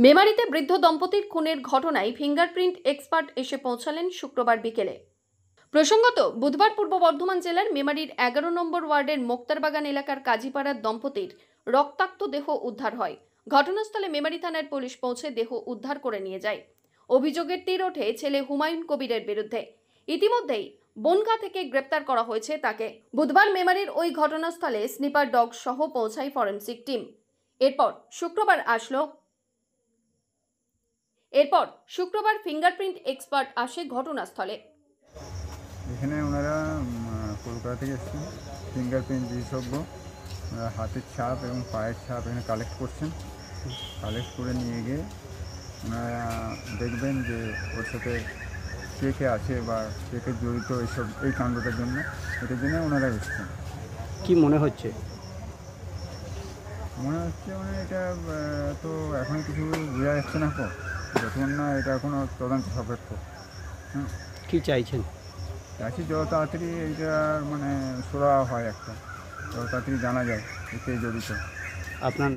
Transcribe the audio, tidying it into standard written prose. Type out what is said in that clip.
মেমারিতে বৃদ্ধ দম্পতির খুনের ঘটনায় ফিঙ্গারপ্রিন্ট এক্সপার্ট এসে পৌঁছালেন শুক্রবার বিকেলে। প্রসঙ্গত, বুধবার পূর্ব বর্ধমান জেলার মেমারির 11 নম্বর ওয়ার্ডের মোক্তারবাগান এলাকার কাজীপাড়ার দম্পতির রক্তাক্ত দেহ উদ্ধার হয়। ঘটনাস্থলে মেমারি থানার পুলিশ পৌঁছে দেহ উদ্ধার করে নিয়ে যায়। অভিযোগের তীর ওঠে ছেলে হুমায়ুন কবিরের বিরুদ্ধে। ইতিমধ্যেই বনগাঁ থেকে গ্রেপ্তার করা হয়েছে তাকে। বুধবার মেমারির ওই ঘটনাস্থলে স্নিপার ডগ সহ পৌঁছায় ফরেনসিক টিম। এরপর শুক্রবার ফিঙ্গারপ্রিন্ট এক্সপার্ট আসে ঘটনাস্থলে। এখানে ওনারা কলকাতা থেকে এসেছেন, ফিঙ্গারপ্রিন্ট বিশেষজ্ঞ, হাতের ছাপ এবং পায়ের ছাপ এখানে কালেক্ট করছেন। কালেক্ট করে নিয়ে গিয়ে ওনারা দেখবেন যে ওর সাথে কে কে আছে বা কে কে জড়িত এই কাণ্ডটার জন্য, এটার জন্য ওনারা এসেছেন। কি মনে হচ্ছে? মানে এটা তো এখনও কিছু বোঝা যাচ্ছে না, যতক্ষণ না এটা এখনও তদন্ত সাপেক্ষ। কি চাইছেন? চাইছি যত তাড়াতাড়ি এইটা সোরা হয়, যত তাড়াতাড়ি জানা যায় এতে জড়িত। আপনার